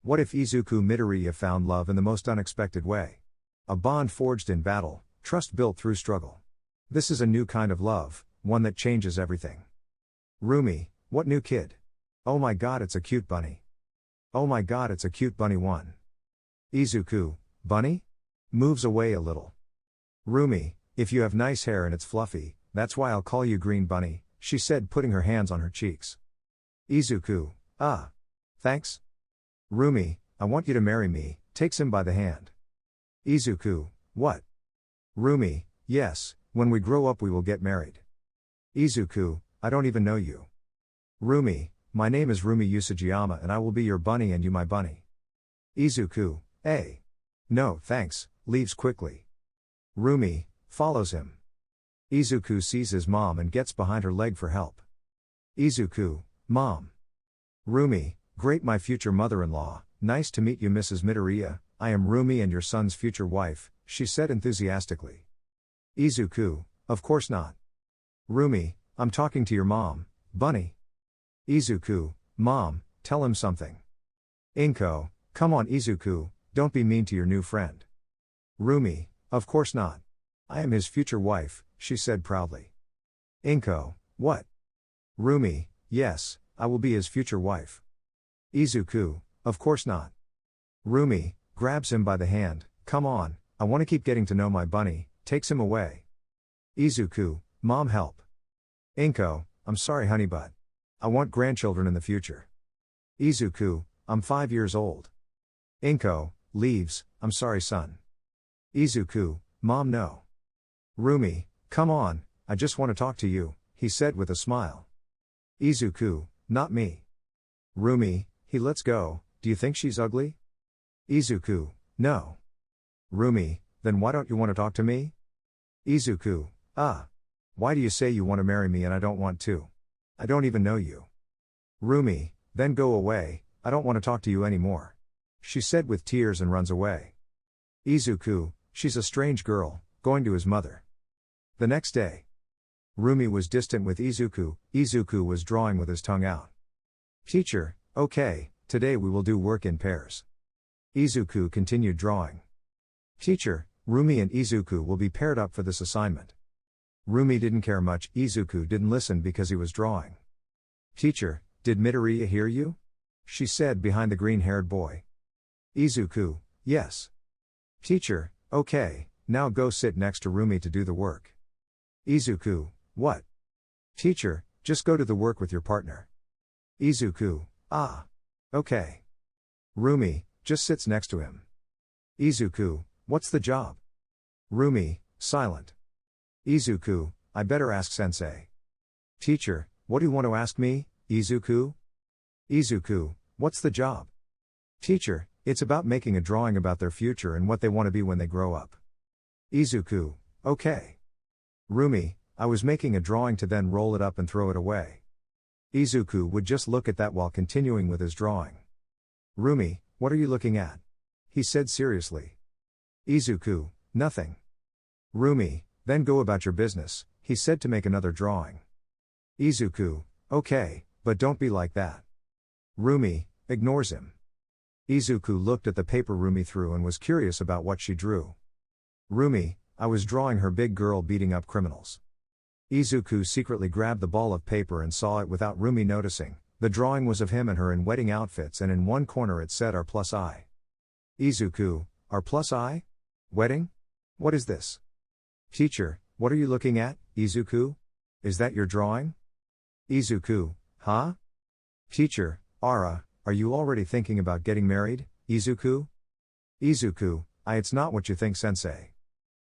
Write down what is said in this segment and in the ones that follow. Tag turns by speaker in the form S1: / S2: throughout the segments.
S1: What if Izuku Midoriya found love in the most unexpected way? A bond forged in battle, trust built through struggle. This is a new kind of love, one that changes everything. Rumi, what new kid? Oh my god, it's a cute bunny. Oh my god, it's a cute bunny one. Izuku, bunny? Moves away a little. Rumi, if you have nice hair and it's fluffy, that's why I'll call you Green Bunny, she said, putting her hands on her cheeks. Izuku, ah. Thanks. Rumi, I want you to marry me, takes him by the hand. Izuku, what? Rumi, yes, when we grow up we will get married. Izuku, I don't even know you. Rumi, my name is Rumi Usajiyama and I will be your bunny and you my bunny. Izuku, eh. No, thanks, leaves quickly. Rumi, follows him. Izuku sees his mom and gets behind her leg for help. Izuku, Mom. Rumi, great, my future mother-in-law, nice to meet you Mrs. Midoriya, I am Rumi and your son's future wife, she said enthusiastically. Izuku, of course not. Rumi, I'm talking to your mom, bunny. Izuku, Mom, tell him something. Inko, come on Izuku, don't be mean to your new friend. Rumi, of course not. I am his future wife, she said proudly. Inko, what? Rumi, yes, I will be his future wife. Izuku, of course not. Rumi, grabs him by the hand, come on, I want to keep getting to know my bunny, takes him away. Izuku, Mom help. Inko, I'm sorry honey but I want grandchildren in the future. Izuku, I'm 5 years old. Inko, leaves, I'm sorry son. Izuku, Mom no. Rumi, come on, I just want to talk to you, he said with a smile. Izuku, not me. Rumi, let's go, do you think she's ugly? Izuku, no. Rumi, then why don't you want to talk to me? Izuku, why do you say you want to marry me and I don't want to? I don't even know you. Rumi, then go away, I don't want to talk to you anymore. She said with tears and runs away. Izuku, she's a strange girl, going to his mother. The next day. Rumi was distant with Izuku, Izuku was drawing with his tongue out. Teacher, okay, today we will do work in pairs. Izuku continued drawing. Teacher, Rumi and Izuku will be paired up for this assignment. Rumi didn't care much, Izuku didn't listen because he was drawing. Teacher, did Midoriya hear you? She said behind the green-haired boy. Izuku, yes. Teacher, okay, now go sit next to Rumi to do the work. Izuku, what? Teacher, just go to the work with your partner. Izuku, okay. Rumi, just sits next to him. Izuku, what's the job? Rumi, silent. Izuku, I better ask sensei. Teacher, what do you want to ask me, Izuku? Izuku, what's the job? Teacher, it's about making a drawing about their future and what they want to be when they grow up. Izuku, okay. Rumi, I was making a drawing to then roll it up and throw it away. Izuku would just look at that while continuing with his drawing. Rumi, what are you looking at? He said seriously. Izuku, nothing. Rumi, then go about your business, he said to make another drawing. Izuku, okay, but don't be like that. Rumi, ignores him. Izuku looked at the paper Rumi threw and was curious about what she drew. Rumi, I was drawing her big girl beating up criminals. Izuku secretly grabbed the ball of paper and saw it without Rumi noticing. The drawing was of him and her in wedding outfits and in one corner it said R+I. Izuku, R+I? Wedding? What is this? Teacher, what are you looking at, Izuku? Is that your drawing? Izuku, huh? Teacher, Ara, are you already thinking about getting married, Izuku? Izuku, it's not what you think sensei.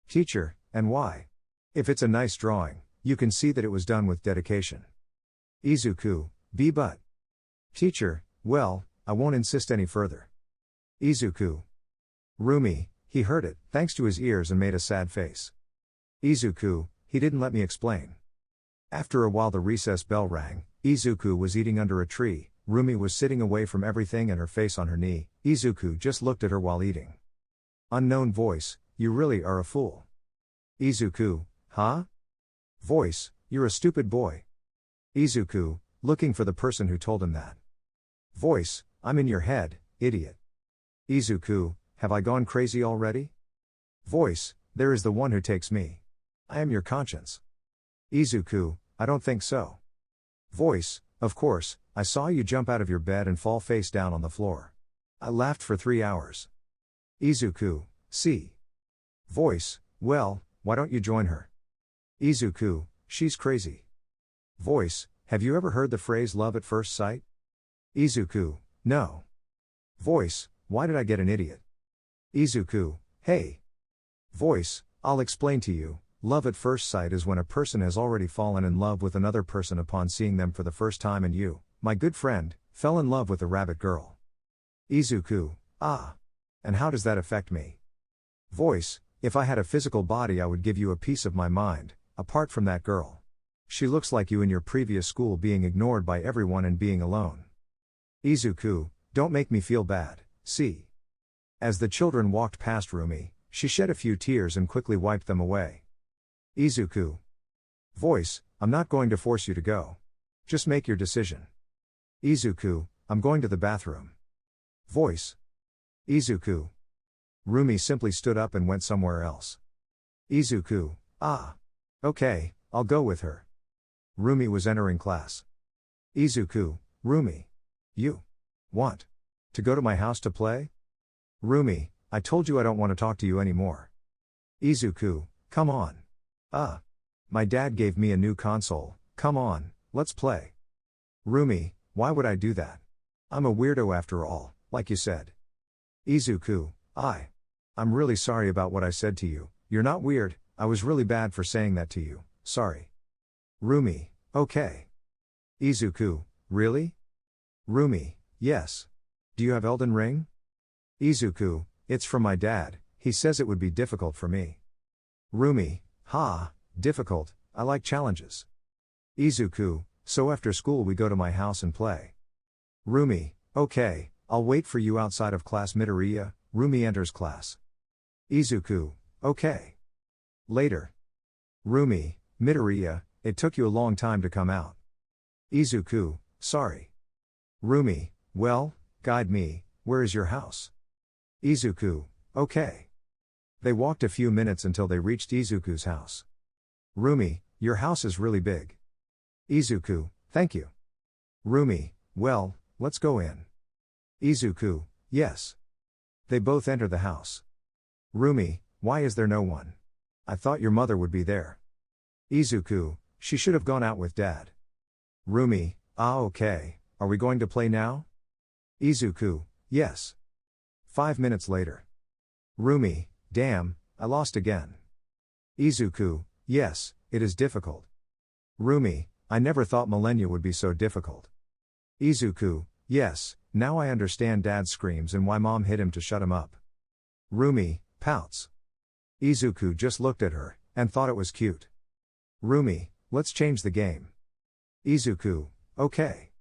S1: Teacher, and why? If it's a nice drawing, you can see that it was done with dedication. Izuku, but. Teacher, well, I won't insist any further. Izuku. Rumi, he heard it, thanks to his ears and made a sad face. Izuku, he didn't let me explain. After a while the recess bell rang, Izuku was eating under a tree, Rumi was sitting away from everything and her face on her knee, Izuku just looked at her while eating. Unknown voice, you really are a fool. Izuku, huh? Voice, you're a stupid boy. Izuku, looking for the person who told him that. Voice, I'm in your head, idiot. Izuku, have I gone crazy already? Voice, there is the one who takes me. I am your conscience. Izuku, I don't think so. Voice, of course, I saw you jump out of your bed and fall face down on the floor. I laughed for 3 hours. Izuku, see. Voice, well, why don't you join her? Izuku, she's crazy. Voice, have you ever heard the phrase love at first sight? Izuku, no. Voice, why did I get an idiot? Izuku, hey. Voice, I'll explain to you. Love at first sight is when a person has already fallen in love with another person upon seeing them for the first time, and you, my good friend, fell in love with the rabbit girl. Izuku, ah. And how does that affect me? Voice, if I had a physical body I would give you a piece of my mind, apart from that girl. She looks like you in your previous school being ignored by everyone and being alone. Izuku, don't make me feel bad, see. As the children walked past Rumi, she shed a few tears and quickly wiped them away. Izuku. Voice, I'm not going to force you to go. Just make your decision. Izuku, I'm going to the bathroom. Voice. Izuku. Rumi simply stood up and went somewhere else. Izuku, ah. Okay, I'll go with her. Rumi was entering class. Izuku, Rumi. You want to go to my house to play? Rumi, I told you I don't want to talk to you anymore. Izuku, come on. My dad gave me a new console, come on, let's play. Rumi, why would I do that? I'm a weirdo after all, like you said. Izuku, I'm really sorry about what I said to you, you're not weird, I was really bad for saying that to you, sorry. Rumi, okay. Izuku, really? Rumi, yes. Do you have Elden Ring? Izuku, it's from my dad, he says it would be difficult for me. Rumi, difficult, I like challenges. Izuku, so after school we go to my house and play. Rumi, okay, I'll wait for you outside of class. Midoriya, Rumi enters class. Izuku, okay. Later. Rumi, Midoriya, it took you a long time to come out. Izuku, sorry. Rumi, well, guide me, where is your house? Izuku, okay. They walked a few minutes until they reached Izuku's house. Rumi, your house is really big. Izuku, thank you. Rumi, well, let's go in. Izuku, yes. They both enter the house. Rumi, why is there no one? I thought your mother would be there. Izuku, she should have gone out with dad. Rumi, okay, are we going to play now? Izuku, yes. 5 minutes later. Rumi, damn, I lost again. Izuku, yes, it is difficult. Rumi, I never thought millennia would be so difficult. Izuku, yes, now I understand dad screams and why mom hit him to shut him up. Rumi, pouts. Izuku just looked at her, and thought it was cute. Rumi, let's change the game. Izuku, okay.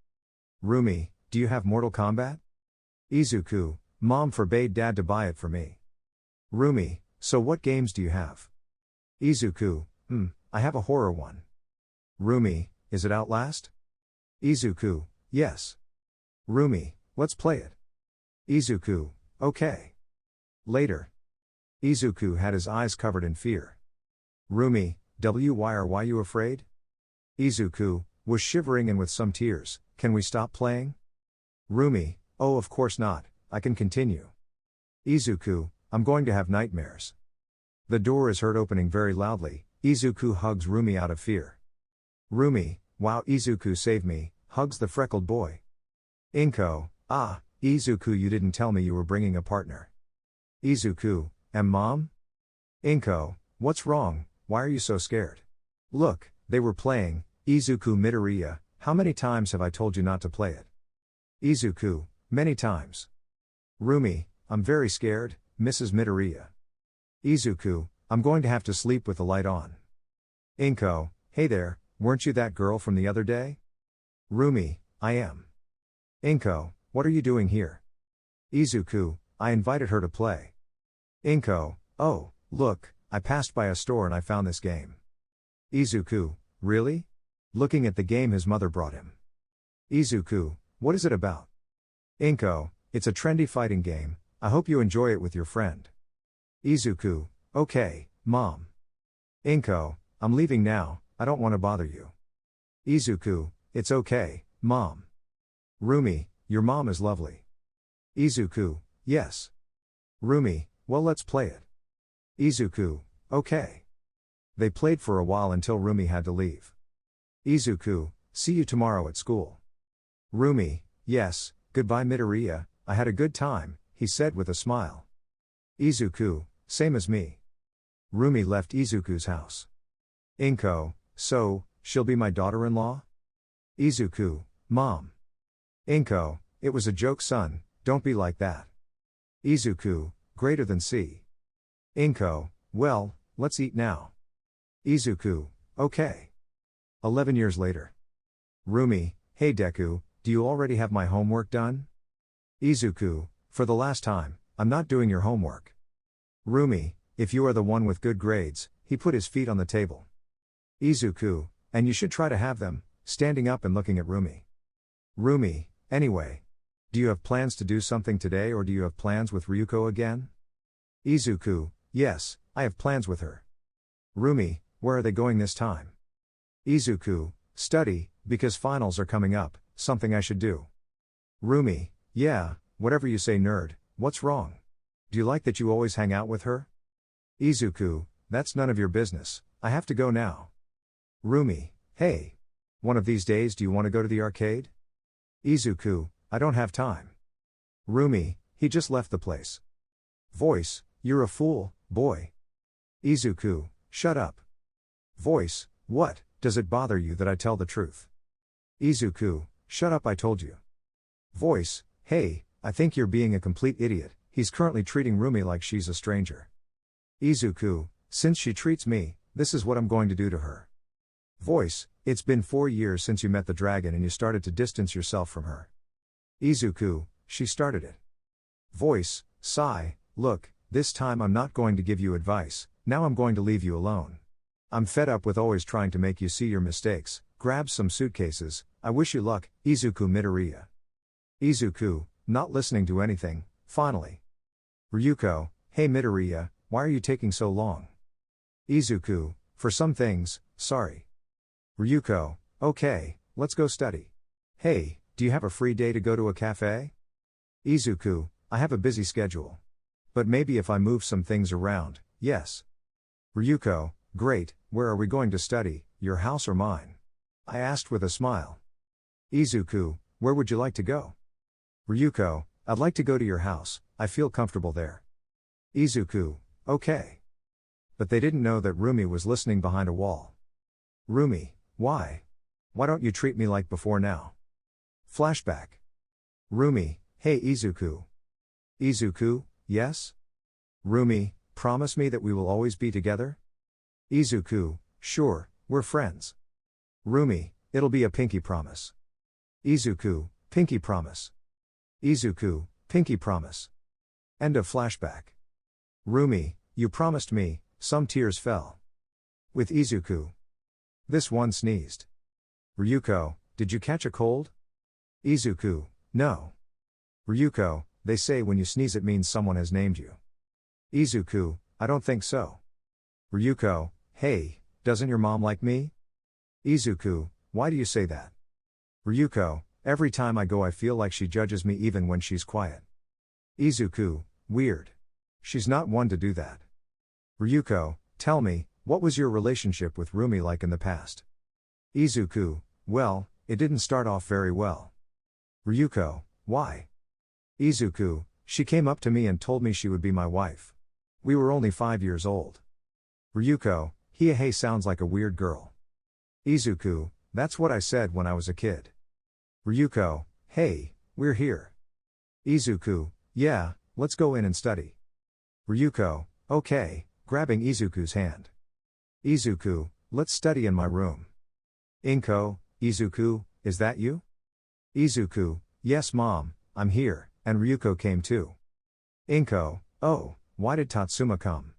S1: Rumi, do you have Mortal Kombat? Izuku, mom forbade dad to buy it for me. Rumi, so what games do you have? Izuku, I have a horror one. Rumi, is it Outlast? Izuku, yes. Rumi, let's play it. Izuku, okay. Later. Izuku had his eyes covered in fear. Rumi, why are you afraid? Izuku, was shivering and with some tears, can we stop playing? Rumi, oh of course not, I can continue. Izuku, I'm going to have nightmares. The door is heard opening very loudly, Izuku hugs Rumi out of fear. Rumi, wow, Izuku save me, hugs the freckled boy. Inko, Izuku, you didn't tell me you were bringing a partner. Izuku, mom? Inko, what's wrong, why are you so scared? Look, they were playing. Izuku, Midoriya, how many times have I told you not to play it? Izuku, many times. Rumi, I'm very scared, Mrs. Midoriya. Izuku, I'm going to have to sleep with the light on. Inko, hey there, weren't you that girl from the other day? Rumi, I am. Inko, what are you doing here? Izuku, I invited her to play. Inko, oh, look, I passed by a store and I found this game. Izuku, really? Looking at the game his mother brought him. Izuku, what is it about? Inko, it's a trendy fighting game, I hope you enjoy it with your friend. Izuku, okay, Mom. Inko, I'm leaving now, I don't want to bother you. Izuku, it's okay, Mom. Rumi, your mom is lovely. Izuku, yes. Rumi, well let's play it. Izuku, okay. They played for a while until Rumi had to leave. Izuku, see you tomorrow at school. Rumi, yes, goodbye Midoriya, I had a good time, he said with a smile. Izuku, same as me. Rumi left Izuku's house. Inko, so, she'll be my daughter-in-law? Izuku, Mom. Inko, it was a joke son, don't be like that. Izuku, greater than C. Inko, well, let's eat now. Izuku, okay. 11 years later. Rumi, hey Deku, do you already have my homework done? Izuku, for the last time, I'm not doing your homework. Rumi, if you are the one with good grades, he put his feet on the table. Izuku, and you should try to have them, standing up and looking at Rumi. Rumi, anyway. Do you have plans to do something today or do you have plans with Ryuko again? Izuku, yes, I have plans with her. Rumi, where are they going this time? Izuku, study, because finals are coming up, something I should do. Rumi, yeah, whatever you say nerd, what's wrong? Do you like that you always hang out with her? Izuku, that's none of your business, I have to go now. Rumi, hey. One of these days do you want to go to the arcade? Izuku, I don't have time. Rumi, he just left the place. Voice, you're a fool, boy. Izuku, shut up. Voice, what, does it bother you that I tell the truth? Izuku, shut up I told you. Voice, hey, I think you're being a complete idiot, he's currently treating Rumi like she's a stranger. Izuku, since she treats me, this is what I'm going to do to her. Voice, it's been 4 years since you met the dragon and you started to distance yourself from her. Izuku, she started it. Voice, sigh, look, this time I'm not going to give you advice, now I'm going to leave you alone. I'm fed up with always trying to make you see your mistakes, grab some suitcases, I wish you luck, Izuku Midoriya. Izuku, not listening to anything, finally. Ryuko, hey Midoriya, why are you taking so long? Izuku, for some things, sorry. Ryuko, okay, let's go study. Hey, do you have a free day to go to a cafe? Izuku, I have a busy schedule. But maybe if I move some things around, yes. Ryuko, great, where are we going to study, your house or mine? I asked with a smile. Izuku, where would you like to go? Ryuko, I'd like to go to your house, I feel comfortable there. Izuku, okay. But they didn't know that Rumi was listening behind a wall. Rumi, why? Why don't you treat me like before now? Flashback. Rumi, hey Izuku. Izuku, yes? Rumi, promise me that we will always be together? Izuku, sure, we're friends. Rumi, it'll be a pinky promise. Izuku, pinky promise. Izuku, pinky promise. End of flashback. Rumi, you promised me, some tears fell. With Izuku. This one sneezed. Ryuko, did you catch a cold? Izuku, no. Ryuko, they say when you sneeze it means someone has named you. Izuku, I don't think so. Ryuko, hey, doesn't your mom like me? Izuku, why do you say that? Ryuko, every time I go I feel like she judges me even when she's quiet. Izuku, weird. She's not one to do that. Ryuko, tell me, what was your relationship with Rumi like in the past? Izuku, well, it didn't start off very well. Ryuko, why? Izuku, she came up to me and told me she would be my wife. We were only 5 years old. Ryuko, hey sounds like a weird girl. Izuku, that's what I said when I was a kid. Ryuko, hey, we're here. Izuku, yeah, let's go in and study. Ryuko, okay, grabbing Izuku's hand. Izuku, let's study in my room. Inko, Izuku, is that you? Izuku, yes mom, I'm here, and Ryuko came too. Inko, oh, why did Tatsuma come?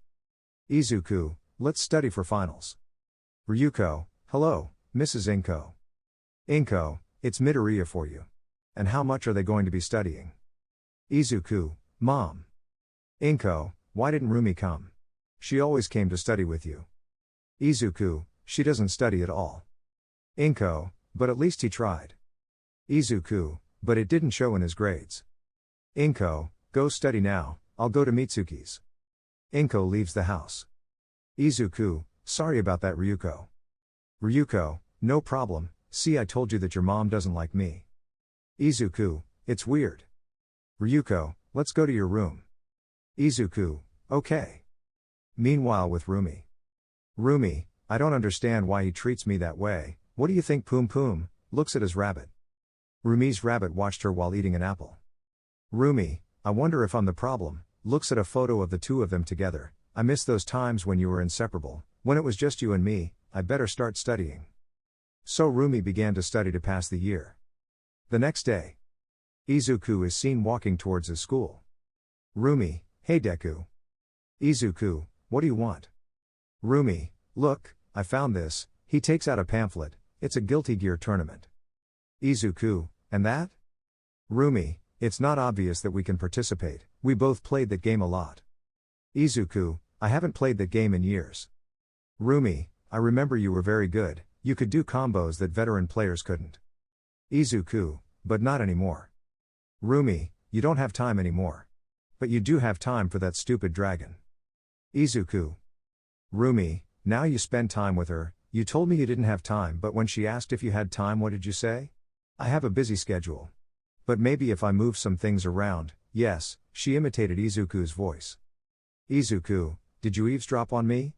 S1: Izuku, let's study for finals. Ryuko, hello, Mrs. Inko. Inko, it's Midoriya for you. And how much are they going to be studying? Izuku, mom, Inko, why didn't Rumi come? She always came to study with you. Izuku, she doesn't study at all. Inko, but at least he tried. Izuku, but it didn't show in his grades. Inko, go study now, I'll go to Mitsuki's. Inko leaves the house. Izuku, sorry about that Ryuko. Ryuko, no problem, see I told you that your mom doesn't like me. Izuku, it's weird. Ryuko, let's go to your room. Izuku, okay. Meanwhile with Rumi. Rumi, I don't understand why he treats me that way, what do you think Poom Poom, looks at his rabbit. Rumi's rabbit watched her while eating an apple. Rumi, I wonder if I'm the problem, looks at a photo of the two of them together, I miss those times when you were inseparable, when it was just you and me, I better start studying. So Rumi began to study to pass the year. The next day. Izuku is seen walking towards his school. Rumi, hey Deku. Izuku, what do you want? Rumi, look, I found this, he takes out a pamphlet, it's a Guilty Gear tournament. Izuku, and that? Rumi, it's not obvious that we can participate, we both played that game a lot. Izuku, I haven't played that game in years. Rumi, I remember you were very good, you could do combos that veteran players couldn't. Izuku, but not anymore. Rumi, you don't have time anymore. But you do have time for that stupid dragon. Izuku. Rumi, now you spend time with her, you told me you didn't have time but when she asked if you had time what did you say? I have a busy schedule. But maybe if I move some things around, yes, she imitated Izuku's voice. Izuku, did you eavesdrop on me?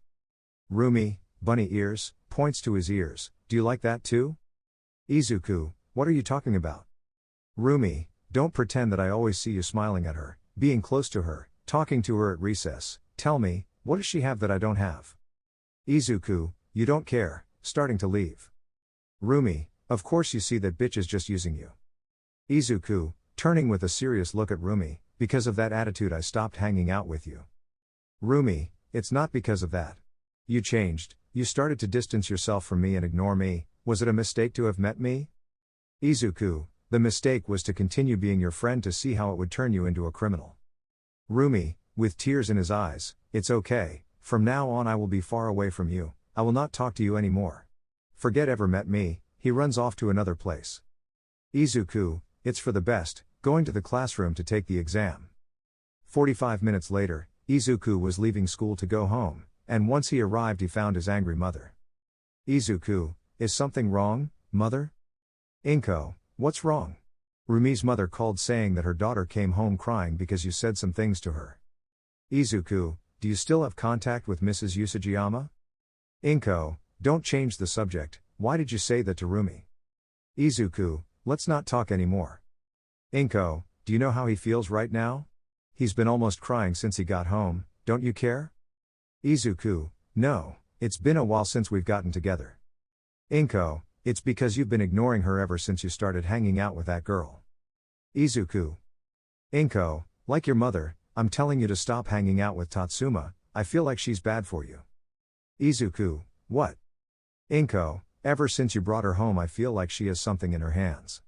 S1: Rumi, bunny ears, points to his ears, do you like that too? Izuku, what are you talking about? Rumi, don't pretend that I always see you smiling at her, being close to her, talking to her at recess, tell me, what does she have that I don't have? Izuku, you don't care, starting to leave. Rumi, of course you see that bitch is just using you. Izuku, turning with a serious look at Rumi, because of that attitude I stopped hanging out with you. Rumi, it's not because of that. You changed, you started to distance yourself from me and ignore me, was it a mistake to have met me? Izuku, the mistake was to continue being your friend to see how it would turn you into a criminal. Rumi, with tears in his eyes, it's okay, from now on I will be far away from you, I will not talk to you anymore. Forget ever met me, he runs off to another place. Izuku, it's for the best, going to the classroom to take the exam. 45 minutes later, Izuku was leaving school to go home, and once he arrived he found his angry mother. Izuku, is something wrong, mother? Inko, what's wrong? Rumi's mother called saying that her daughter came home crying because you said some things to her. Izuku, do you still have contact with Mrs. Usajiyama? Inko, don't change the subject, why did you say that to Rumi? Izuku, let's not talk anymore. Inko, do you know how he feels right now? He's been almost crying since he got home, don't you care? Izuku, no, it's been a while since we've gotten together. Inko, it's because you've been ignoring her ever since you started hanging out with that girl. Izuku. Inko, like your mother, I'm telling you to stop hanging out with Tatsuma, I feel like she's bad for you. Izuku, what? Inko, ever since you brought her home I feel like she has something in her hands.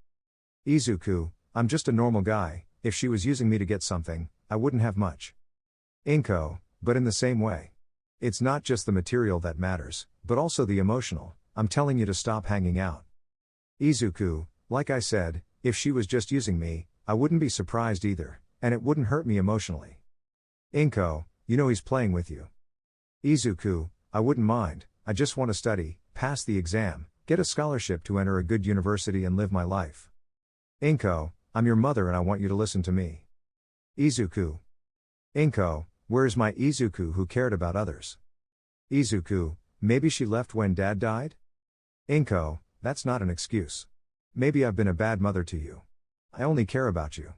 S1: Izuku, I'm just a normal guy, if she was using me to get something, I wouldn't have much. Inko, but in the same way. It's not just the material that matters, but also the emotional, I'm telling you to stop hanging out. Izuku, like I said, if she was just using me, I wouldn't be surprised either, and it wouldn't hurt me emotionally. Inko, you know he's playing with you. Izuku, I wouldn't mind, I just want to study, pass the exam, get a scholarship to enter a good university and live my life. Inko, I'm your mother and I want you to listen to me. Izuku. Inko, where's my Izuku who cared about others? Izuku, maybe she left when dad died? Inko, that's not an excuse. Maybe I've been a bad mother to you. I only care about you.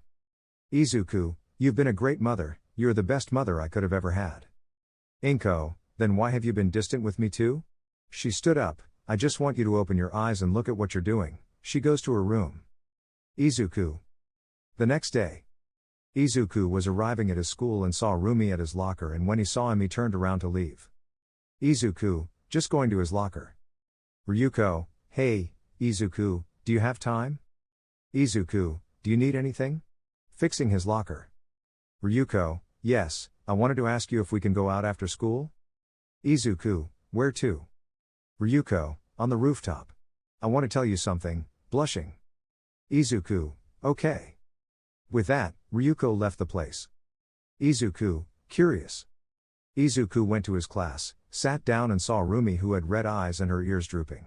S1: Izuku, you've been a great mother, you're the best mother I could have ever had. Inko, then why have you been distant with me too? She stood up, I just want you to open your eyes and look at what you're doing. She goes to her room. Izuku. The next day. Izuku was arriving at his school and saw Rumi at his locker and when he saw him he turned around to leave. Izuku, just going to his locker. Ryuko, hey, Izuku, do you have time? Izuku, do you need anything? Fixing his locker. Ryuko, yes, I wanted to ask you if we can go out after school? Izuku, where to? Ryuko, on the rooftop. I want to tell you something, blushing. Izuku, okay. With that, Ryuko left the place. Izuku, curious. Izuku went to his class, sat down and saw Rumi, who had red eyes and her ears drooping.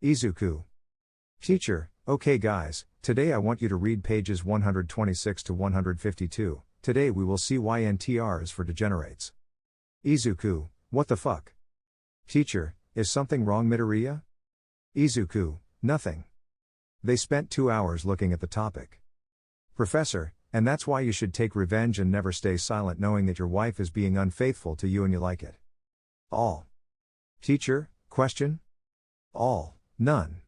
S1: Izuku. Teacher, okay guys, today I want you to read pages 126 to 152, today we will see why NTR is for degenerates. Izuku, what the fuck? Teacher, is something wrong Midoriya? Izuku, nothing. They spent 2 hours looking at the topic. Professor, and that's why you should take revenge and never stay silent knowing that your wife is being unfaithful to you and you like it. All. Teacher, question? All, none.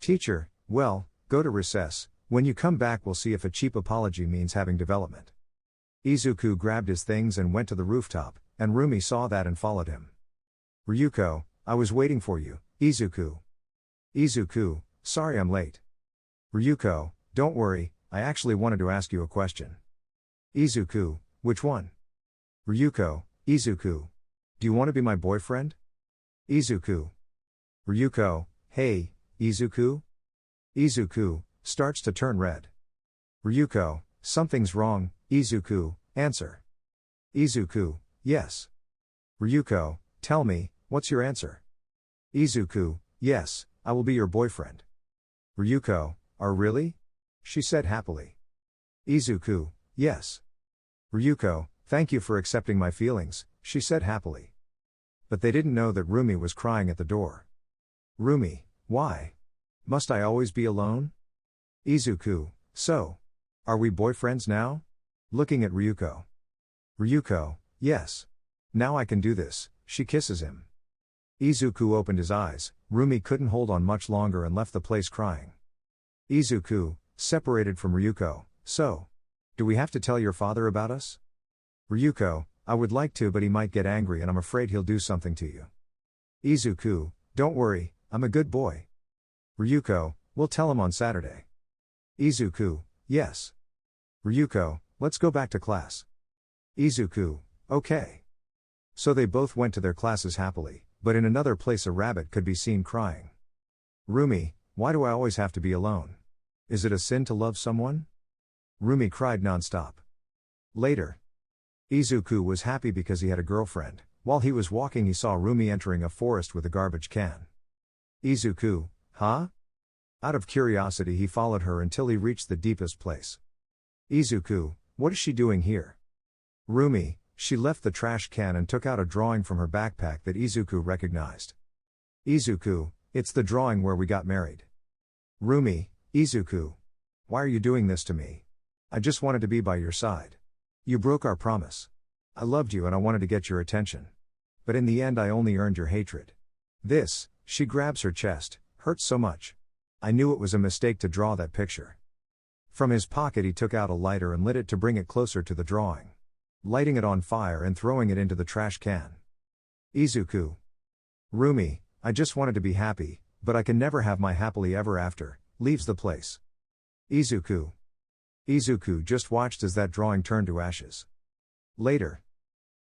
S1: Teacher, well, go to recess, when you come back we'll see if a cheap apology means having development. Izuku grabbed his things and went to the rooftop, and Rumi saw that and followed him. Ryuko, I was waiting for you, Izuku. Izuku, sorry I'm late. Ryuko, don't worry, I actually wanted to ask you a question. Izuku, which one? Ryuko, Izuku. Do you want to be my boyfriend? Izuku. Ryuko, hey, Izuku? Izuku, starts to turn red. Ryuko, something's wrong, Izuku, answer. Izuku, yes. Ryuko, tell me, what's your answer? Izuku, yes, I will be your boyfriend. Ryuko, really? She said happily. Izuku, yes. Ryuko, thank you for accepting my feelings, she said happily. But they didn't know that Rumi was crying at the door. Rumi, why? Must I always be alone? Izuku, so? Are we boyfriends now? Looking at Ryuko. Ryuko, yes. Now I can do this, she kisses him. Izuku opened his eyes, Rumi couldn't hold on much longer and left the place crying. Izuku, separated from Ryuko, so? Do we have to tell your father about us? Ryuko, I would like to but he might get angry and I'm afraid he'll do something to you. Izuku, don't worry, I'm a good boy. Ryuko, we'll tell him on Saturday. Izuku, yes. Ryuko, let's go back to class. Izuku, okay. So they both went to their classes happily, but in another place a rabbit could be seen crying. Rumi, why do I always have to be alone? Is it a sin to love someone? Rumi cried nonstop. Later. Izuku was happy because he had a girlfriend. While he was walking he saw Rumi entering a forest with a garbage can. Izuku, huh? Out of curiosity he followed her until he reached the deepest place. Izuku, what is she doing here? Rumi, she left the trash can and took out a drawing from her backpack that Izuku recognized. Izuku, it's the drawing where we got married. Rumi, Izuku. Why are you doing this to me? I just wanted to be by your side. You broke our promise. I loved you and I wanted to get your attention. But in the end I only earned your hatred. This, she grabs her chest, hurts so much. I knew it was a mistake to draw that picture. From his pocket he took out a lighter and lit it to bring it closer to the drawing. Lighting it on fire and throwing it into the trash can. Izuku. Rumi, I just wanted to be happy, but I can never have my happily ever after, leaves the place. Izuku. Izuku just watched as that drawing turned to ashes. Later.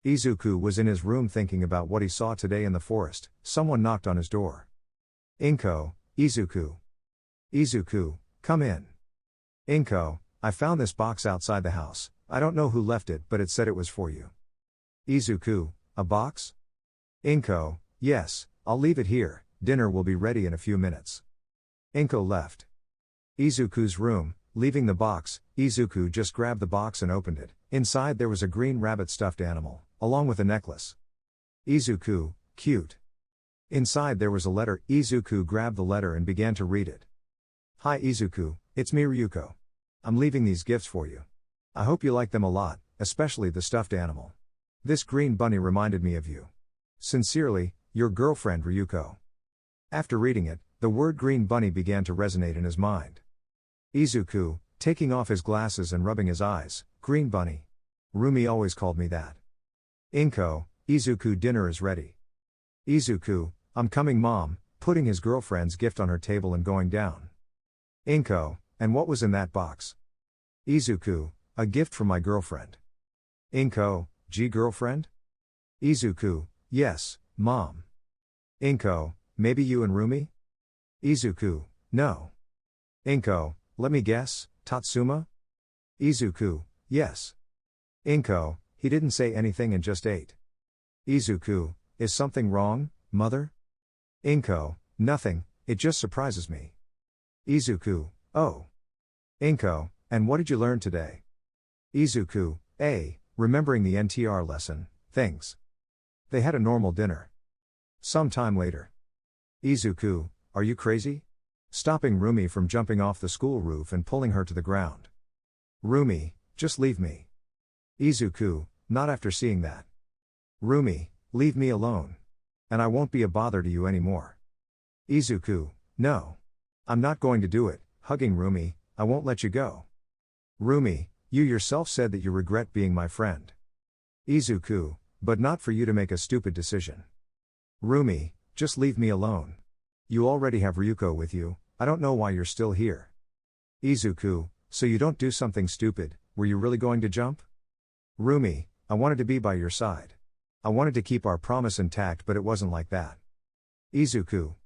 S1: Izuku was in his room thinking about what he saw today in the forest. Someone knocked on his door. Inko, Izuku. Izuku, come in. Inko, I found this box outside the house. I don't know who left it but it said it was for you. Izuku, a box? Inko, yes, I'll leave it here, dinner will be ready in a few minutes. Inko left. Izuku's room, leaving the box, Izuku just grabbed the box and opened it. Inside there was a green rabbit stuffed animal, along with a necklace. Izuku, cute. Inside there was a letter. Izuku grabbed the letter and began to read it. Hi Izuku, it's me Ryuko. I'm leaving these gifts for you. I hope you like them a lot, especially the stuffed animal. This green bunny reminded me of you. Sincerely, your girlfriend Ryuko. After reading it, the word green bunny began to resonate in his mind. Izuku, taking off his glasses and rubbing his eyes, green bunny. Rumi always called me that. Inko, Izuku, dinner is ready. Izuku, I'm coming mom, putting his girlfriend's gift on her table and going down. Inko, and what was in that box? Izuku, a gift from my girlfriend. Inko, girlfriend? Izuku, yes, mom. Inko, maybe you and Rumi? Izuku, no. Inko, let me guess, Tatsuma? Izuku, yes. Inko, he didn't say anything and just ate. Izuku, is something wrong, mother? Inko, nothing, it just surprises me. Izuku, oh. Inko, and what did you learn today? Izuku, remembering the NTR lesson, things. They had a normal dinner. Some time later. Izuku, are you crazy? Stopping Rumi from jumping off the school roof and pulling her to the ground. Rumi, just leave me. Izuku, not after seeing that. Rumi, leave me alone. And I won't be a bother to you anymore. Izuku, no. I'm not going to do it, hugging Rumi, I won't let you go. Rumi, you yourself said that you regret being my friend. Izuku, but not for you to make a stupid decision. Rumi, just leave me alone. You already have Ryuko with you, I don't know why you're still here. Izuku, so you don't do something stupid, were you really going to jump? Rumi, I wanted to be by your side. I wanted to keep our promise intact but it wasn't like that. Izuku.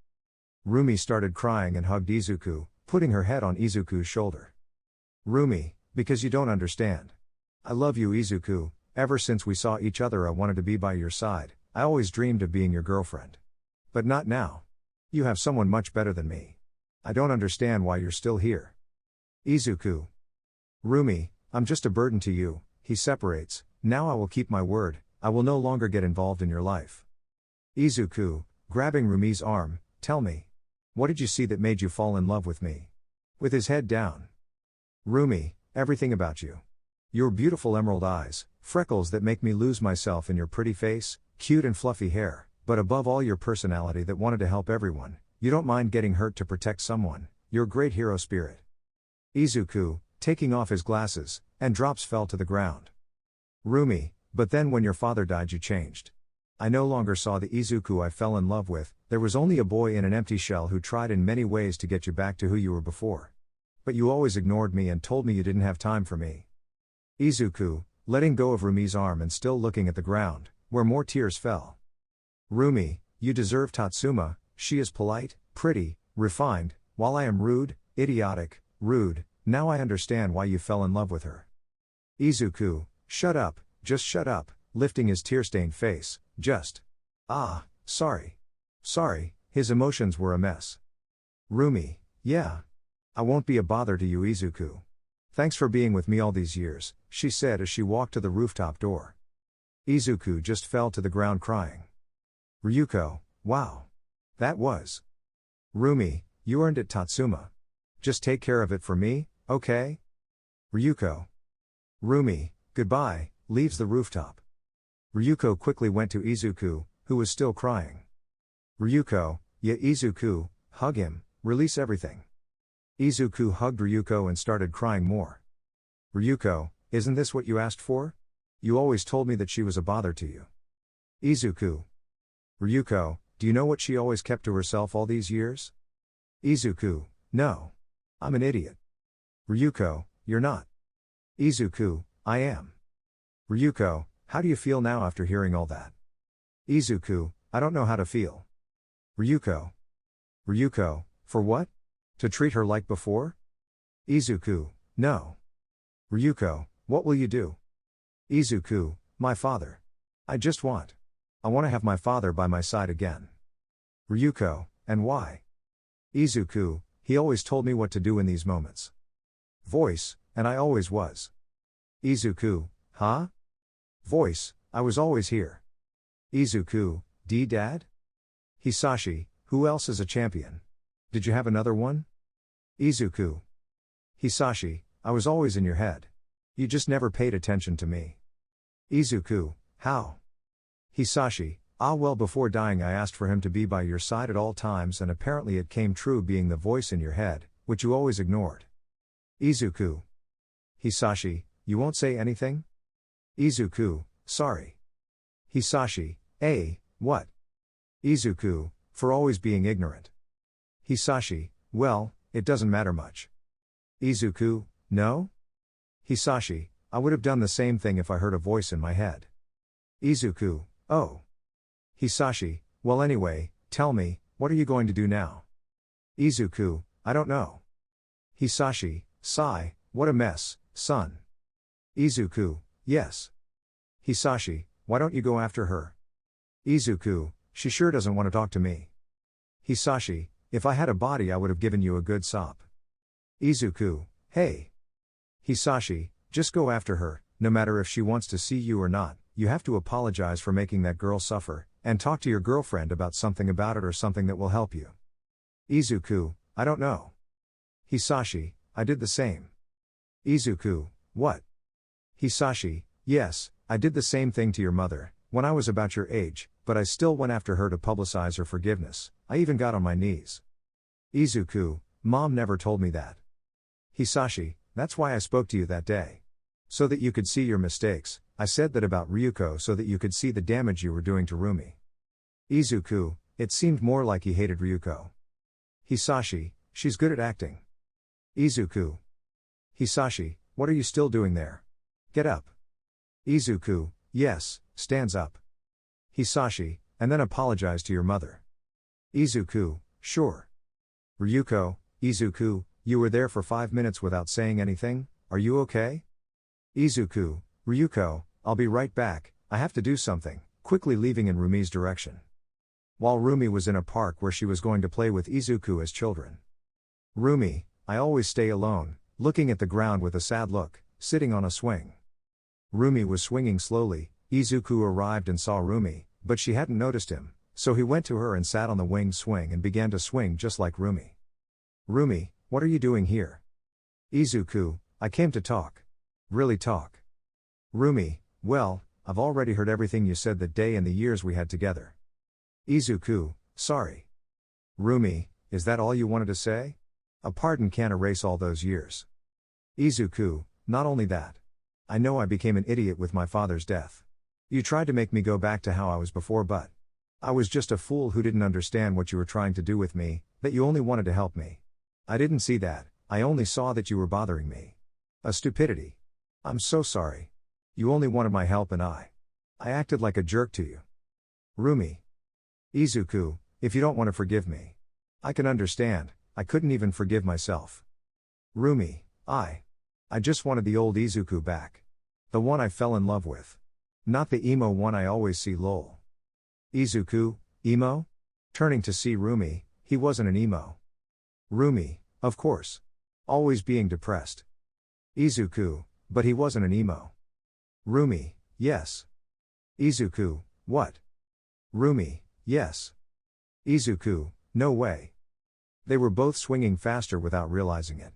S1: Rumi started crying and hugged Izuku, putting her head on Izuku's shoulder. Rumi, because you don't understand. I love you Izuku, ever since we saw each other I wanted to be by your side, I always dreamed of being your girlfriend. But not now. You have someone much better than me. I don't understand why you're still here. Izuku. Rumi, I'm just a burden to you, he separates, now I will keep my word, I will no longer get involved in your life. Izuku, grabbing Rumi's arm, tell me. What did you see that made you fall in love with me? With his head down. Rumi, everything about you. Your beautiful emerald eyes, freckles that make me lose myself in your pretty face, cute and fluffy hair, but above all your personality that wanted to help everyone, you don't mind getting hurt to protect someone, your great hero spirit. Izuku, taking off his glasses, and drops fell to the ground. Rumi, but then when your father died you changed. I no longer saw the Izuku I fell in love with, there was only a boy in an empty shell who tried in many ways to get you back to who you were before. But you always ignored me and told me you didn't have time for me. Izuku, letting go of Rumi's arm and still looking at the ground, where more tears fell. Rumi, you deserve Tatsuma, she is polite, pretty, refined, while I am rude, idiotic, rude, now I understand why you fell in love with her. Izuku, shut up, just shut up, lifting his tear-stained face, just. Sorry. Sorry, his emotions were a mess. Rumi, yeah. I won't be a bother to you Izuku. Thanks for being with me all these years, she said as she walked to the rooftop door. Izuku just fell to the ground crying. Ryuko, wow. That was. Rumi, you earned it Tatsuma. Just take care of it for me, okay? Ryuko. Rumi, goodbye, leaves the rooftop. Ryuko quickly went to Izuku, who was still crying. Ryuko, yeah Izuku, hug him, release everything. Izuku hugged Ryuko and started crying more. Ryuko, isn't this what you asked for? You always told me that she was a bother to you. Izuku. Ryuko, do you know what she always kept to herself all these years? Izuku, no. I'm an idiot. Ryuko, you're not. Izuku, I am. Ryuko, how do you feel now after hearing all that? Izuku, I don't know how to feel. Ryuko. Ryuko, for what? To treat her like before? Izuku, no. Ryuko, what will you do? Izuku, my father. I want to have my father by my side again. Ryuko, and why? Izuku, he always told me what to do in these moments. Voice, and I always was. Izuku, huh? Voice, I was always here. Izuku, Dad? Hisashi, who else is a champion? Did you have another one? Izuku. Hisashi, I was always in your head. You just never paid attention to me. Izuku, how? Hisashi, well before dying I asked for him to be by your side at all times and apparently it came true being the voice in your head, which you always ignored. Izuku. Hisashi, you won't say anything? Izuku, sorry. Hisashi, what? Izuku, for always being ignorant. Hisashi, well, it doesn't matter much. Izuku, no? Hisashi, I would have done the same thing if I heard a voice in my head. Izuku, oh. Hisashi, well anyway, tell me, what are you going to do now? Izuku, I don't know. Hisashi, sigh, what a mess, son. Izuku, yes. Hisashi, why don't you go after her? Izuku, she sure doesn't want to talk to me. Hisashi, if I had a body I would have given you a good sop. Izuku, hey. Hisashi, just go after her, no matter if she wants to see you or not, you have to apologize for making that girl suffer, and talk to your girlfriend about it or something that will help you. Izuku, I don't know. Hisashi, I did the same. Izuku, what? Hisashi, yes, I did the same thing to your mother, when I was about your age, but I still went after her to publicize her forgiveness, I even got on my knees. Izuku, Mom never told me that. Hisashi, that's why I spoke to you that day. So that you could see your mistakes, I said that about Ryuko so that you could see the damage you were doing to Rumi. Izuku, it seemed more like he hated Ryuko. Hisashi, she's good at acting. Izuku. Hisashi, what are you still doing there? Get up. Izuku, yes, stands up. Hisashi, and then apologize to your mother. Izuku, sure. Ryuko, Izuku, you were there for 5 minutes without saying anything, are you okay? Izuku, Ryuko, I'll be right back, I have to do something, quickly leaving in Rumi's direction. While Rumi was in a park where she was going to play with Izuku as children. Rumi, I always stay alone, looking at the ground with a sad look, sitting on a swing. Rumi was swinging slowly, Izuku arrived and saw Rumi, but she hadn't noticed him, so he went to her and sat on the winged swing and began to swing just like Rumi. Rumi, what are you doing here? Izuku, I came to talk. Really talk. Rumi, well, I've already heard everything you said that day and the years we had together. Izuku, sorry. Rumi, is that all you wanted to say? A pardon can't erase all those years. Izuku, not only that. I know I became an idiot with my father's death. You tried to make me go back to how I was before, but I was just a fool who didn't understand what you were trying to do with me, that you only wanted to help me. I didn't see that, I only saw that you were bothering me. A stupidity. I'm so sorry. You only wanted my help and I acted like a jerk to you. Rumi. Izuku, if you don't want to forgive me, I can understand, I couldn't even forgive myself. Rumi, I just wanted the old Izuku back. The one I fell in love with. Not the emo one I always see lol. Izuku, emo? Turning to see Rumi, he wasn't an emo. Rumi, of course. Always being depressed. Izuku, but he wasn't an emo. Rumi, yes. Izuku, what? Rumi, yes. Izuku, no way. They were both swinging faster without realizing it.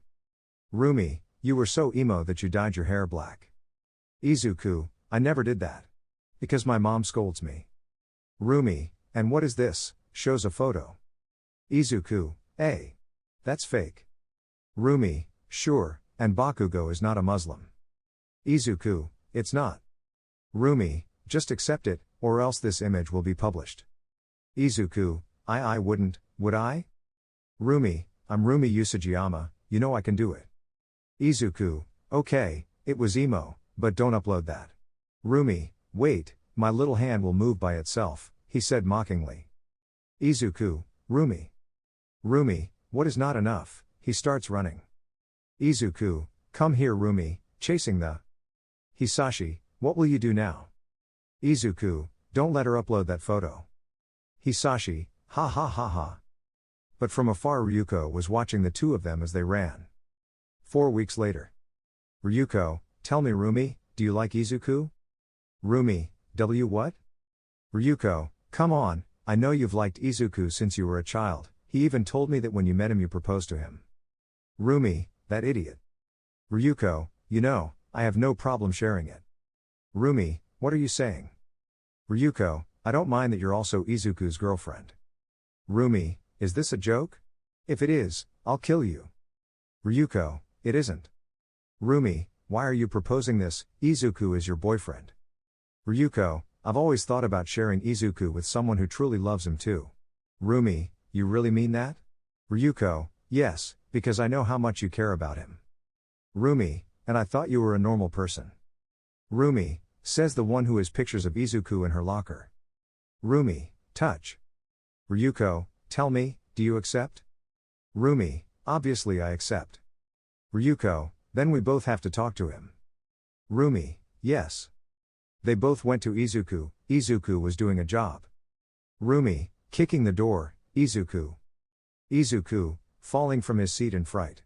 S1: Rumi, you were so emo that you dyed your hair black. Izuku, I never did that. Because my mom scolds me. Rumi, and what is this? Shows a photo. Izuku, that's fake. Rumi, sure, and Bakugo is not a Muslim. Izuku, it's not. Rumi, just accept it, or else this image will be published. Izuku, I wouldn't, would I? Rumi, I'm Rumi Usajiyama, you know I can do it. Izuku, okay, it was emo, but don't upload that. Rumi, wait, my little hand will move by itself, he said mockingly. Izuku, Rumi. Rumi, what is not enough? He starts running. Izuku, come here Rumi, chasing the Hisashi, what will you do now? Izuku, don't let her upload that photo. Hisashi, ha ha ha ha. But from afar Ryuko was watching the two of them as they ran. 4 weeks later. Ryuko, tell me Rumi, do you like Izuku? Rumi, what? Ryuko, come on, I know you've liked Izuku since you were a child, he even told me that when you met him you proposed to him. Rumi, that idiot. Ryuko, you know, I have no problem sharing it. Rumi, what are you saying? Ryuko, I don't mind that you're also Izuku's girlfriend. Rumi, is this a joke? If it is, I'll kill you. Ryuko, it isn't. Rumi, why are you proposing this? Izuku is your boyfriend. Ryuko, I've always thought about sharing Izuku with someone who truly loves him too. Rumi, you really mean that? Ryuko, yes, because I know how much you care about him. Rumi, and I thought you were a normal person. Rumi, says the one who has pictures of Izuku in her locker. Rumi, touch. Ryuko, tell me, do you accept? Rumi, obviously I accept. Ryuko, then we both have to talk to him. Rumi, yes. They both went to Izuku. Izuku was doing a job. Rumi, kicking the door, Izuku. Izuku, falling from his seat in fright.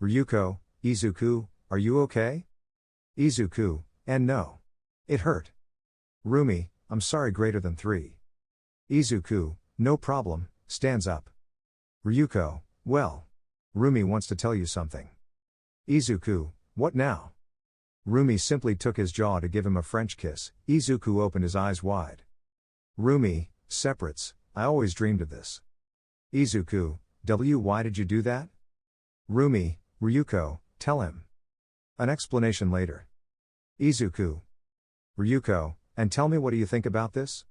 S1: Ryuko, Izuku, are you okay? Izuku, and no. It hurt. Rumi, I'm sorry greater than 3. Izuku, no problem, stands up. Ryuko, well. Rumi wants to tell you something. Izuku, what now? Rumi simply took his jaw to give him a French kiss. Izuku opened his eyes wide. Rumi, separates, I always dreamed of this. Izuku, why did you do that? Rumi, Ryuko, tell him. An explanation later. Izuku. Ryuko, and tell me what do you think about this?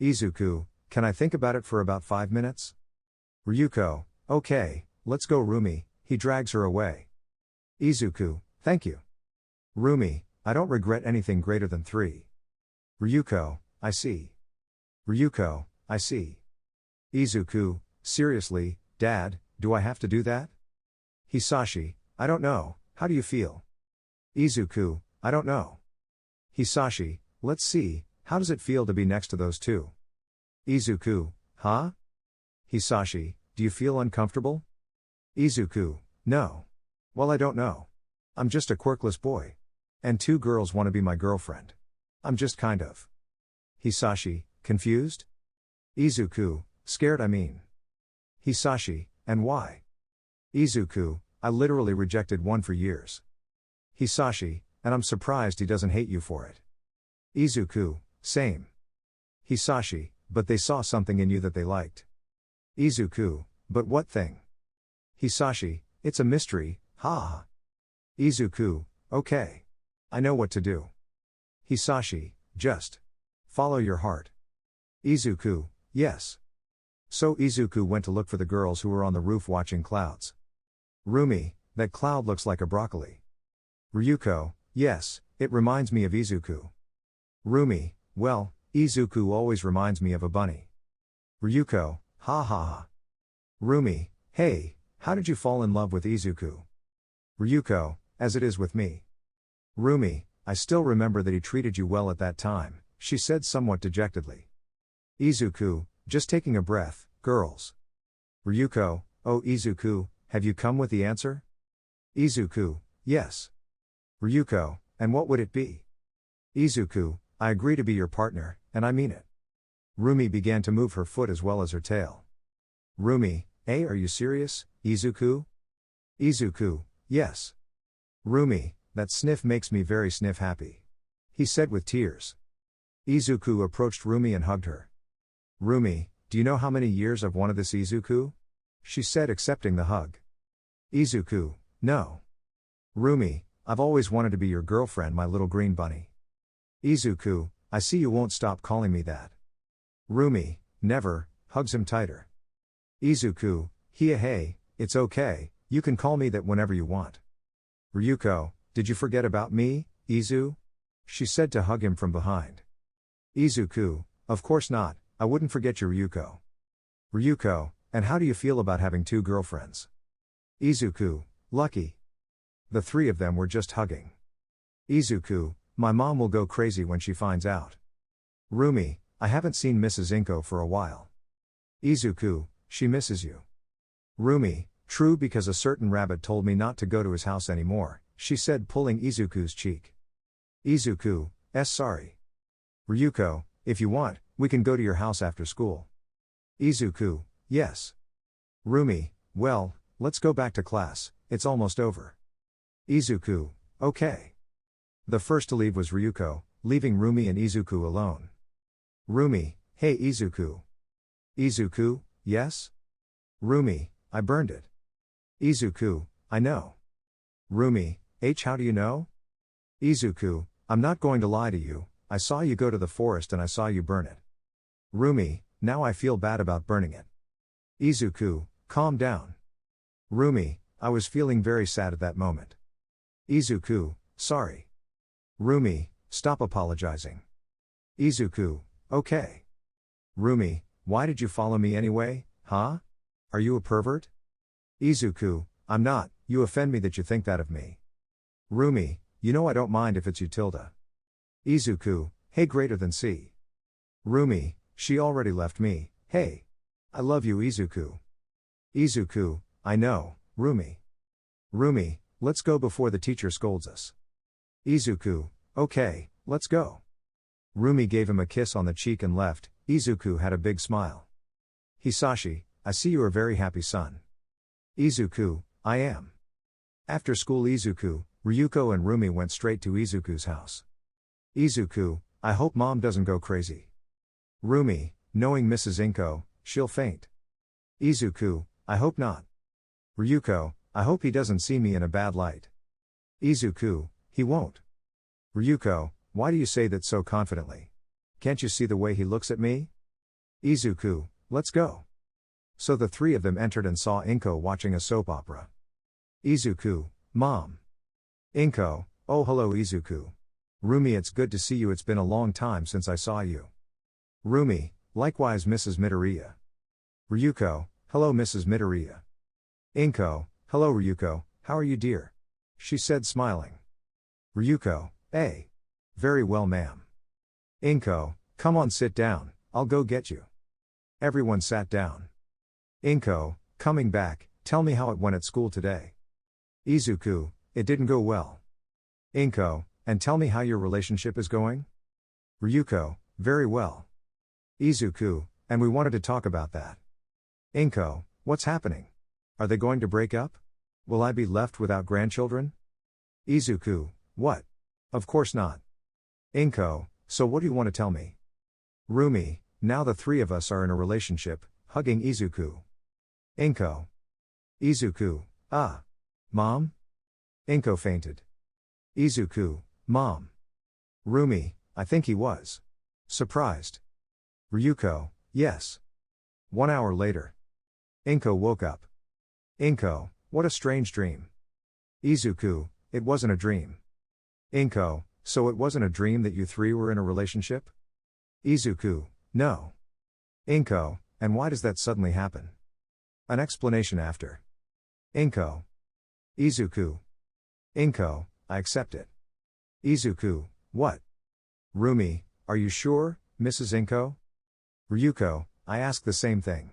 S1: Izuku, can I think about it for about 5 minutes? Ryuko, okay, let's go Rumi, he drags her away. Izuku, thank you. Rumi, I don't regret anything greater than 3. Ryuko, I see. Ryuko, I see. Izuku, seriously, Dad, do I have to do that? Hisashi, I don't know, how do you feel? Izuku, I don't know. Hisashi, let's see, how does it feel to be next to those two? Izuku, huh? Hisashi, do you feel uncomfortable? Izuku, no. Well, I don't know. I'm just a quirkless boy. And 2 girls want to be my girlfriend. I'm just kind of. Hisashi, confused? Izuku, scared I mean. Hisashi, and why? Izuku, I literally rejected one for years. Hisashi, and I'm surprised he doesn't hate you for it. Izuku, same. Hisashi, but they saw something in you that they liked. Izuku, but what thing? Hisashi, it's a mystery, ha. Izuku, okay. I know what to do. Hisashi, just follow your heart. Izuku, yes. So Izuku went to look for the girls who were on the roof watching clouds. Rumi, that cloud looks like a broccoli. Ryuko, yes, it reminds me of Izuku. Rumi, well, Izuku always reminds me of a bunny. Ryuko, ha ha ha. Rumi, hey, how did you fall in love with Izuku? Ryuko, as it is with me. Rumi, I still remember that he treated you well at that time, she said somewhat dejectedly. Izuku, just taking a breath, girls. Ryuko, oh Izuku, have you come with the answer? Izuku, yes. Ryuko, and what would it be? Izuku, I agree to be your partner, and I mean it. Rumi began to move her foot as well as her tail. Rumi, are you serious, Izuku? Izuku, yes. Rumi, that sniff makes me very sniff happy. He said with tears. Izuku approached Rumi and hugged her. Rumi, do you know how many years I've wanted this Izuku? She said accepting the hug. Izuku, no. Rumi, I've always wanted to be your girlfriend my little green bunny. Izuku, I see you won't stop calling me that. Rumi, never, hugs him tighter. Izuku, hey, it's okay, you can call me that whenever you want. Ryuko, did you forget about me, Izu? She said to hug him from behind. Izuku, of course not, I wouldn't forget you Ryuko. Ryuko, and how do you feel about having 2 girlfriends? Izuku, lucky. The 3 of them were just hugging. Izuku, my mom will go crazy when she finds out. Rumi, I haven't seen Mrs. Inko for a while. Izuku, she misses you. Rumi, true because a certain rabbit told me not to go to his house anymore, she said pulling Izuku's cheek. Izuku, sorry. Ryuko, if you want, we can go to your house after school. Izuku, yes. Rumi, well, let's go back to class, it's almost over. Izuku, okay. The first to leave was Ryuko, leaving Rumi and Izuku alone. Rumi, hey Izuku. Izuku, yes? Rumi, I burned it. Izuku, I know. Rumi, how do you know? Izuku, I'm not going to lie to you, I saw you go to the forest and I saw you burn it. Rumi, now I feel bad about burning it. Izuku, calm down. Rumi, I was feeling very sad at that moment. Izuku, sorry. Rumi, stop apologizing. Izuku, okay. Rumi, why did you follow me anyway, huh? Are you a pervert? Izuku, I'm not, you offend me that you think that of me. Rumi, you know I don't mind if it's you tilde. Izuku, hey greater than C. Rumi, she already left me, hey. I love you Izuku. Izuku, I know, Rumi. Rumi, let's go before the teacher scolds us. Izuku, okay, let's go. Rumi gave him a kiss on the cheek and left. Izuku had a big smile. Hisashi, I see you are very happy son. Izuku, I am. After school Izuku, Ryuko and Rumi went straight to Izuku's house. Izuku, I hope mom doesn't go crazy. Rumi, knowing Mrs. Inko, she'll faint. Izuku, I hope not. Ryuko, I hope he doesn't see me in a bad light. Izuku, he won't. Ryuko, why do you say that so confidently? Can't you see the way he looks at me? Izuku, let's go. So the three of them entered and saw Inko watching a soap opera. Izuku, Mom. Inko, oh hello Izuku. Rumi, it's good to see you, it's been a long time since I saw you. Rumi, likewise Mrs. Midoriya. Ryuko, hello Mrs. Midoriya. Inko, hello Ryuko, how are you dear? She said smiling. Ryuko, eh. Very well ma'am. Inko, come on sit down, I'll go get you. Everyone sat down. Inko, coming back, tell me how it went at school today. Izuku, it didn't go well. Inko, and tell me how your relationship is going? Ryuko, very well. Izuku, and we wanted to talk about that. Inko, what's happening? Are they going to break up? Will I be left without grandchildren? Izuku, what? Of course not. Inko, so what do you want to tell me? Rumi, now the three of us are in a relationship, hugging Izuku. Inko. Izuku, ah. Mom? Inko fainted. Izuku, Mom. Rumi, I think he was. Surprised. Ryuko, yes. 1 hour later. Inko woke up. Inko, what a strange dream. Izuku, it wasn't a dream. Inko, so it wasn't a dream that you three were in a relationship? Izuku, no. Inko, and why does that suddenly happen? An explanation after. Inko. Izuku. Inko, I accept it. Izuku, what? Rumi, are you sure, Mrs. Inko? Ryuko, I ask the same thing.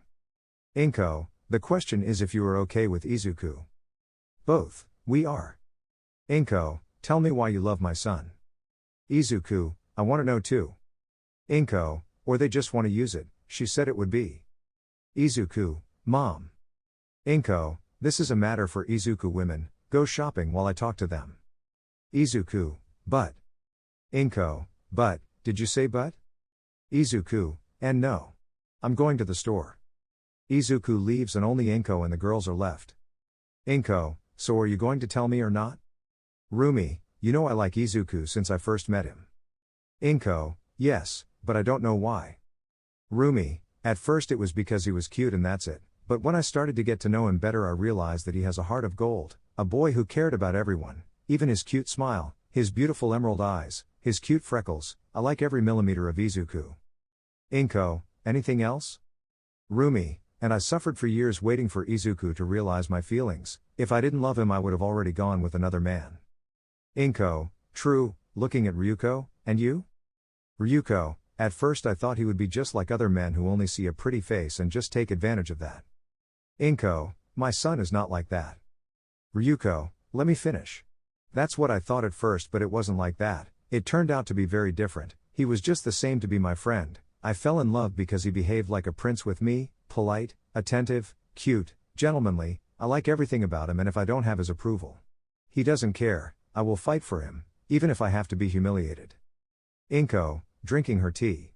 S1: Inko, the question is if you are okay with Izuku. Both, we are. Inko, tell me why you love my son. Izuku, I want to know too. Inko, or they just want to use it, she said it would be. Izuku, Mom. Inko, this is a matter for Izuku women, go shopping while I talk to them. Izuku, but. Inko, but, did you say but? Izuku, and no. I'm going to the store. Izuku leaves and only Inko and the girls are left. Inko, so are you going to tell me or not? Rumi, you know I like Izuku since I first met him. Inko, yes, but I don't know why. Rumi, at first it was because he was cute and that's it, but when I started to get to know him better I realized that he has a heart of gold, a boy who cared about everyone, even his cute smile, his beautiful emerald eyes, his cute freckles, I like every millimeter of Izuku. Inko, anything else? Rumi, and I suffered for years waiting for Izuku to realize my feelings, if I didn't love him I would have already gone with another man. Inko, true, looking at Ryuko, and you? Ryuko, at first I thought he would be just like other men who only see a pretty face and just take advantage of that. Inko, my son is not like that. Ryuko, let me finish. That's what I thought at first but it wasn't like that, it turned out to be very different, he was just the same to be my friend, I fell in love because he behaved like a prince with me, polite, attentive, cute, gentlemanly, I like everything about him and if I don't have his approval. He doesn't care, I will fight for him, even if I have to be humiliated. Inko, drinking her tea.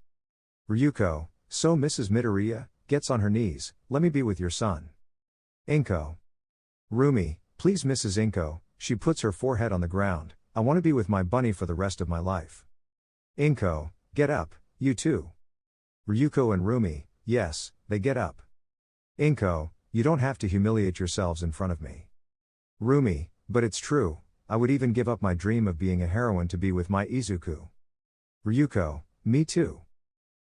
S1: Ryuko, so Mrs. Midoriya, gets on her knees, let me be with your son. Inko. Rumi, please Mrs. Inko, she puts her forehead on the ground, I want to be with my bunny for the rest of my life. Inko, get up, you too. Ryuko and Rumi, yes, they get up. Inko, you don't have to humiliate yourselves in front of me. Rumi, but it's true, I would even give up my dream of being a heroine to be with my Izuku. Ryuko, me too.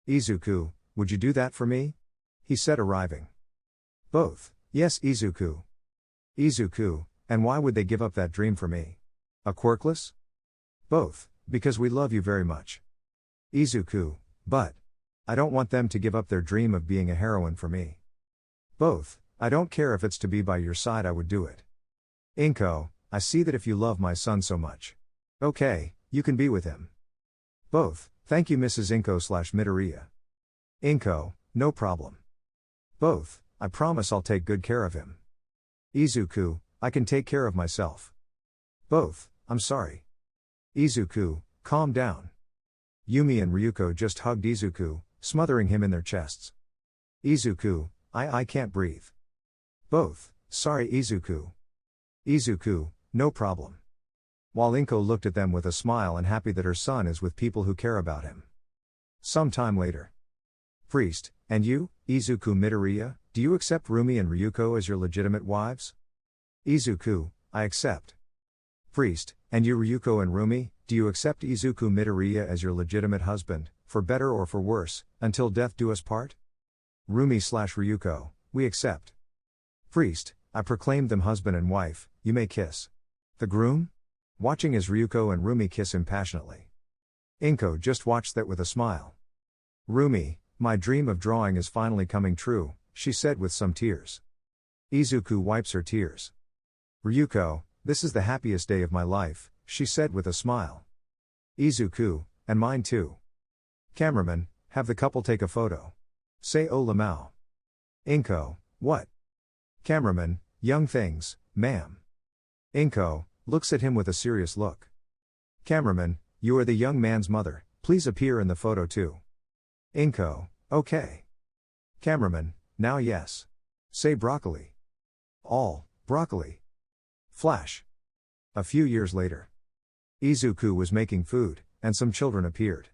S1: Izuku, would you do that for me? He said, arriving. Both, yes Izuku. Izuku, and why would they give up that dream for me? A quirkless? Both, because we love you very much. Izuku, but I don't want them to give up their dream of being a heroine for me. Both, I don't care if it's to be by your side, I would do it. Inko, I see that if you love my son so much. Okay, you can be with him. Both, thank you Mrs. Inko/Midoriya. Inko, no problem. Both, I promise I'll take good care of him. Izuku, I can take care of myself. Both, I'm sorry. Izuku, calm down. Yumi and Ryuko just hugged Izuku, smothering him in their chests. Izuku, I can't breathe. Both, sorry Izuku. Izuku, no problem. While Inko looked at them with a smile and happy that her son is with people who care about him. Some time later. Priest, and you, Izuku Midoriya, do you accept Rumi and Ryuko as your legitimate wives? Izuku, I accept. Priest, and you Ryuko and Rumi, do you accept Izuku Midoriya as your legitimate husband, for better or for worse, until death do us part? Rumi/Ryuko, we accept. Priest, I proclaim them husband and wife, you may kiss. The groom? Watching as Ryuko and Rumi kiss him passionately. Inko just watched that with a smile. Rumi, my dream of drawing is finally coming true, she said with some tears. Izuku wipes her tears. Ryuko, this is the happiest day of my life, she said with a smile. Izuku, and mine too. Cameraman, have the couple take a photo. Say oh Lamau. Inko, what? Cameraman, young things, ma'am. Inko, looks at him with a serious look. Cameraman, you are the young man's mother, please appear in the photo too. Inko, okay. Cameraman, now yes. Say broccoli. All, broccoli. Flash. A few years later. Izuku was making food, and some children appeared.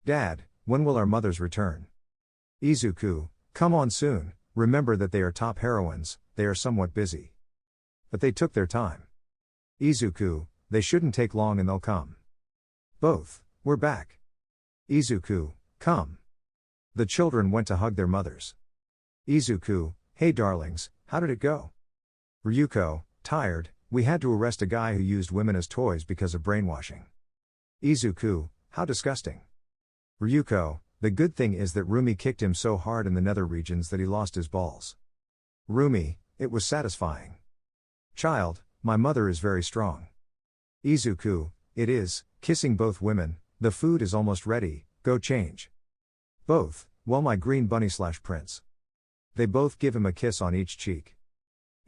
S1: Dad, when will our mothers return? Izuku, come on soon, remember that they are top heroines, they are somewhat busy. But they took their time. Izuku, they shouldn't take long and they'll come. Both, we're back. Izuku, come. The children went to hug their mothers. Izuku, hey darlings, how did it go? Ryuko, tired, we had to arrest a guy who used women as toys because of brainwashing. Izuku, how disgusting. Ryuko, the good thing is that Rumi kicked him so hard in the nether regions that he lost his balls. Rumi, it was satisfying. Child, my mother is very strong. Izuku, it is, kissing both women, the food is almost ready, go change. Both, well my green bunny/prince. They both give him a kiss on each cheek.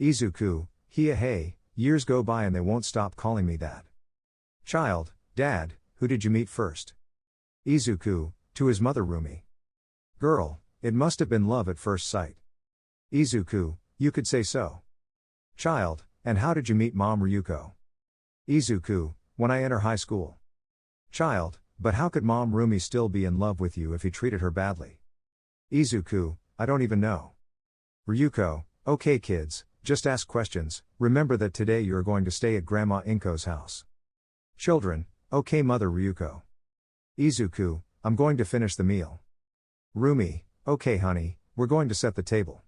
S1: Izuku, hey, years go by and they won't stop calling me that. Child, Dad, who did you meet first? Izuku, to his mother Rumi. Girl, it must have been love at first sight. Izuku, you could say so. Child, and how did you meet Mom Ryuko? Izuku, when I enter high school. Child, but how could Mom Rumi still be in love with you if he treated her badly? Izuku, I don't even know. Ryuko, okay kids, just ask questions, remember that today you are going to stay at Grandma Inko's house. Children, okay Mother Ryuko. Izuku, I'm going to finish the meal. Rumi, okay honey, we're going to set the table.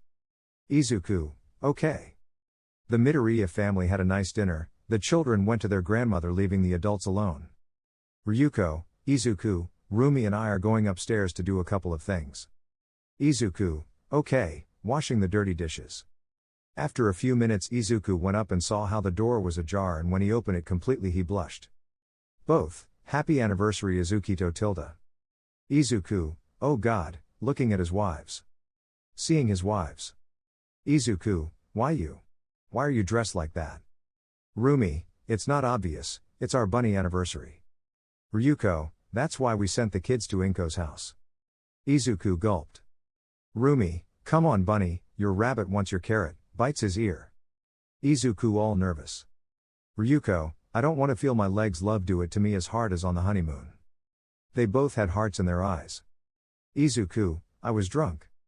S1: Izuku, okay. The Midoriya family had a nice dinner, the children went to their grandmother leaving the adults alone. Ryuko, Izuku, Rumi and I are going upstairs to do a couple of things. Izuku, okay, washing the dirty dishes. After a few minutes Izuku went up and saw how the door was ajar and when he opened it completely he blushed. Both, happy anniversary Izukito tilde. Izuku, oh god, looking at his wives. Seeing his wives. Izuku, why you? Why are you dressed like that? Rumi, it's not obvious, it's our bunny anniversary. Ryuko, that's why we sent the kids to Inko's house. Izuku gulped. Rumi, come on bunny, your rabbit wants your carrot, bites his ear. Izuku all nervous. Ryuko, I don't want to feel my legs love do it to me as hard as on the honeymoon. They both had hearts in their eyes. Izuku, I was drunk.